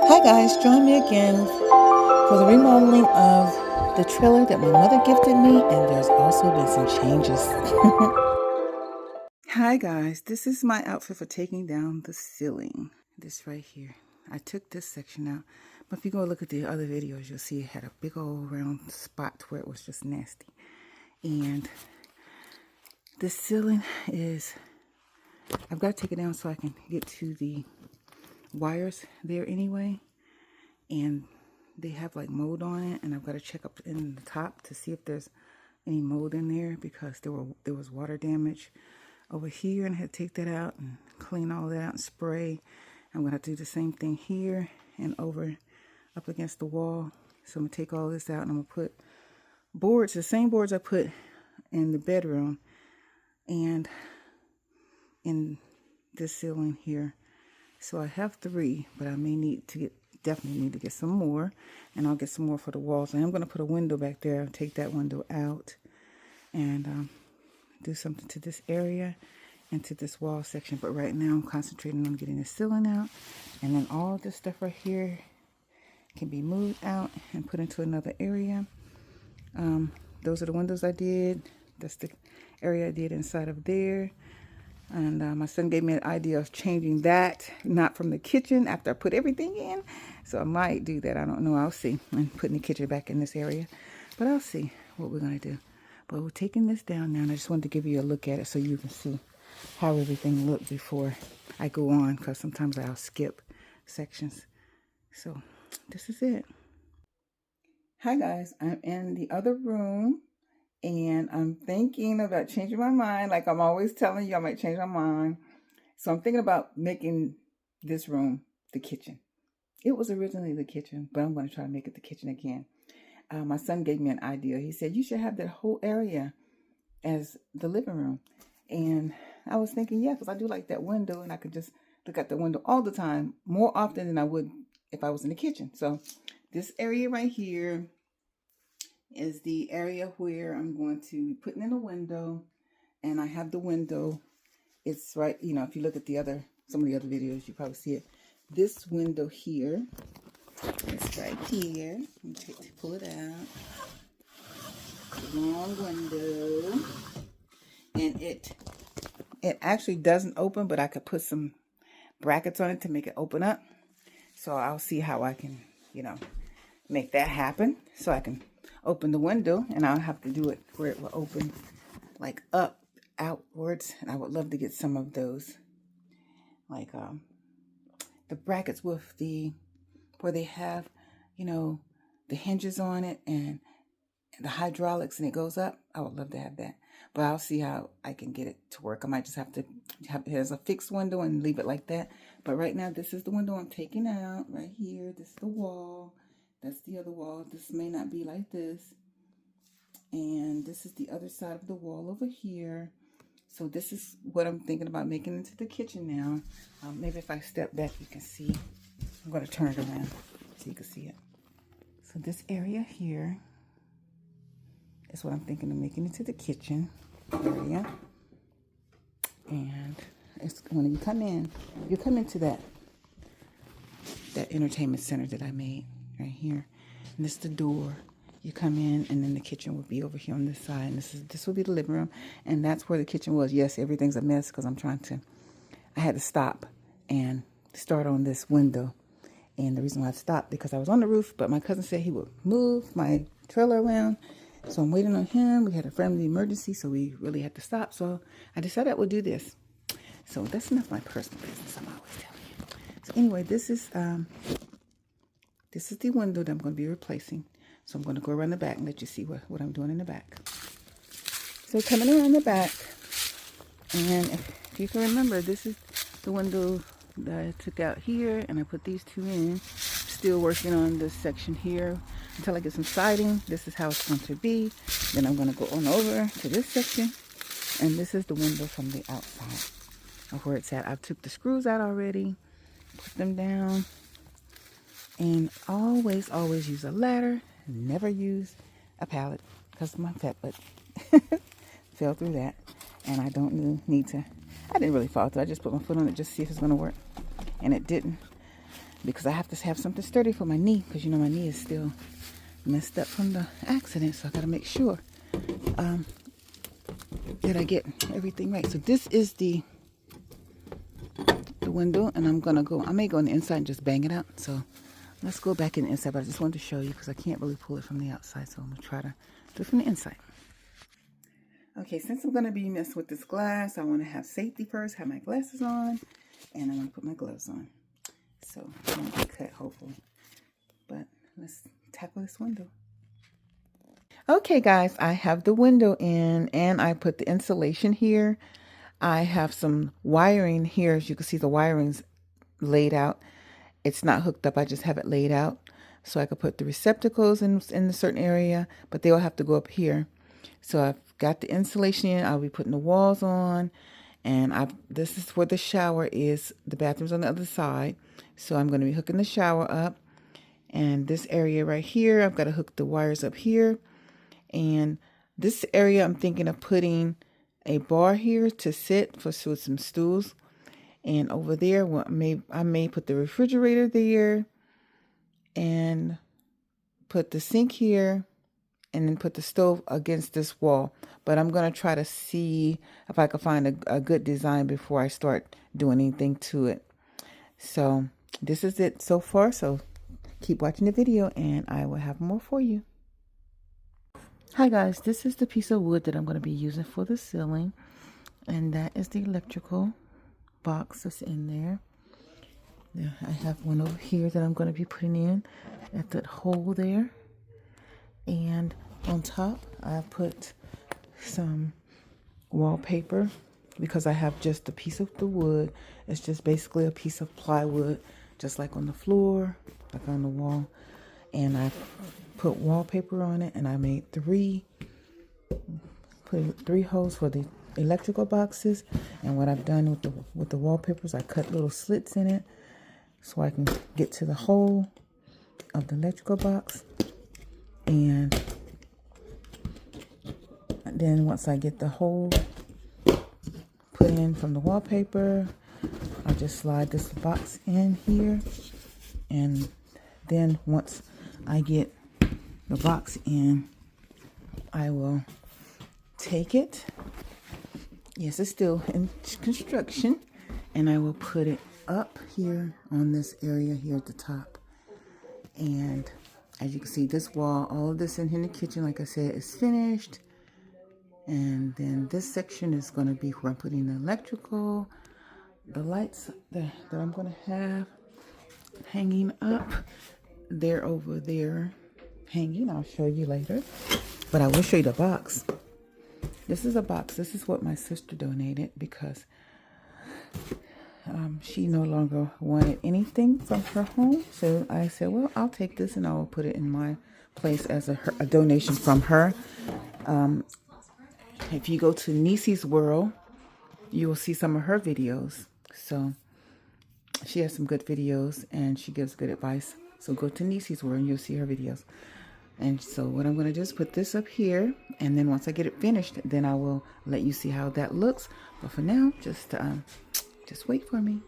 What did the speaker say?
Hi guys, join me again for the remodeling of the trailer that my mother gifted me, and there's also been some changes. Hi guys, this is my outfit for taking down the ceiling. This right here. I took this section out, but if you go look at the other videos, you'll see it had a big old round spot where it was just nasty. And the ceiling is, I've got to take it down so I can get to the wires there anyway. And they have like mold on it, and I've got to check up in the top to see if there's any mold in there, because there was water damage over here, and I had to take that out and clean all that out and spray. I'm gonna have to do the same thing here and over up against the wall. So I'm gonna take all this out, and I'm gonna put boards, the same boards I put in the bedroom and in this ceiling here. So I have 3, but I may need to definitely need to get some more, and I'll get some more for the walls. And I'm going to put a window back there. I'll take that window out and do something to this area and to this wall section. But right now I'm concentrating on getting the ceiling out, and then all this stuff right here can be moved out and put into another area. Those are the windows I did. That's the area I did inside of there. And my son gave me an idea of changing that, not from the kitchen, after I put everything in. So I might do that. I don't know. I'll see. And putting the kitchen back in this area. But I'll see what we're going to do. But we're taking this down now, and I just wanted to give you a look at it so you can see how everything looked before I go on, because sometimes I'll skip sections. So this is it. Hi guys, I'm in the other room. And I'm thinking about changing my mind. Like I'm always telling you, I might change my mind. So I'm thinking about making this room the kitchen. It was originally the kitchen, but I'm going to try to make it the kitchen again. My son gave me an idea. He said, you should have that whole area as the living room. And I was thinking, yeah, because I do like that window, and I could just look at the window all the time, more often than I would if I was in the kitchen. So this area right here is the area where I'm going to be putting in a window. And I have the window. It's right, you know, if you look at some of the other videos, you probably see it. This window here, it's right here. Let me pull it out. Long window. And it actually doesn't open, but I could put some brackets on it to make it open up. So I'll see how I can, make that happen. So I can open the window, and I'll have to do it where it will open like up, outwards. And I would love to get some of those, like the brackets with where they have, the hinges on it and the hydraulics, and it goes up. I would love to have that, but I'll see how I can get it to work. I might just have to have it as a fixed window and leave it like that. But right now, this is the window I'm taking out right here. This is the wall. That's the other wall. This may not be like this. And this is the other side of the wall over here. So this is what I'm thinking about making into the kitchen now. Maybe if I step back, you can see. I'm going to turn it around so you can see it. So this area here is what I'm thinking of making into the kitchen area. And it's when you come into that entertainment center that I made right here. And this is the door. You come in, and then the kitchen will be over here on this side. And this will be the living room. And that's where the kitchen was. Yes, everything's a mess because I had to stop and start on this window. And the reason why I stopped, because I was on the roof, but my cousin said he would move my trailer around. So I'm waiting on him. We had a family emergency, so we really had to stop. So I decided I would do this. So that's enough of my personal business, I'm always telling you. So anyway, this is the window that I'm going to be replacing. So I'm going to go around the back and let you see what I'm doing in the back. So coming around the back, and if you can remember, this is the window that I took out here, and I put these 2 in. Still working on this section here until I get some siding. This is how it's going to be. Then I'm going to go on over to this section, and this is the window from the outside of where it's at. I took the screws out already, put them down, and always use a ladder. Never use a pallet because my fat butt fell through that, and I don't need to. I didn't really fall through. I just put my foot on it just to see if it's going to work, and it didn't. because I have to have something sturdy for my knee, because you know my knee is still messed up from the accident, so I gotta make sure that I get everything right. So this is the window, and I may go on the inside and just bang it out. So let's go back in the inside, but I just wanted to show you because I can't really pull it from the outside, so I'm gonna try to do it from the inside. Okay, since I'm gonna be messing with this glass, I want to have safety first, have my glasses on, and I'm gonna put my gloves on. So I won't get cut, hopefully. But let's tackle this window. Okay guys, I have the window in and I put the insulation here. I have some wiring here. As you can see, the wiring's laid out. It's not hooked up, I just have it laid out. So I could put the receptacles in a certain area, but they'll have to go up here. So I've got the insulation in, I'll be putting the walls on, and this is where the shower is. The bathroom's on the other side. So I'm going to be hooking the shower up. And this area right here, I've got to hook the wires up here. And this area, I'm thinking of putting a bar here to sit with some stools. And over there, I may put the refrigerator there and put the sink here and then put the stove against this wall. But I'm going to try to see if I can find a good design before I start doing anything to it. So this is it so far. So keep watching the video and I will have more for you. Hi guys, this is the piece of wood that I'm going to be using for the ceiling. And that is the electrical box that's in there. I have one over here that I'm going to be putting in at that hole there. And on top, I put some wallpaper because I have just a piece of the wood. It's just basically a piece of plywood, just like on the floor, like on the wall. And I put wallpaper on it, and I made put three holes for the electrical boxes. And what I've done with the wallpapers, I cut little slits in it so I can get to the hole of the electrical box. And then once I get the hole put in from the wallpaper, I'll just slide this box in here. And then once I get the box in, I will take it. Yes, it's still in construction. And I will put it up here on this area here at the top. And as you can see, this wall, all of this in here in the kitchen, like I said, is finished. And then this section is going to be where I'm putting the electrical, the lights that I'm going to have hanging up. They're over there hanging. I'll show you later. But I will show you the box. This is a box. This is what my sister donated because she no longer wanted anything from her home. So I said, well, I'll take this and I will put it in my place as a donation from her. If you go to Nisi's World, you will see some of her videos. So she has some good videos and she gives good advice. So go to Nisi's World and you'll see her videos. And so what I'm going to do is put this up here. And then once I get it finished, then I will let you see how that looks. But for now, just wait for me.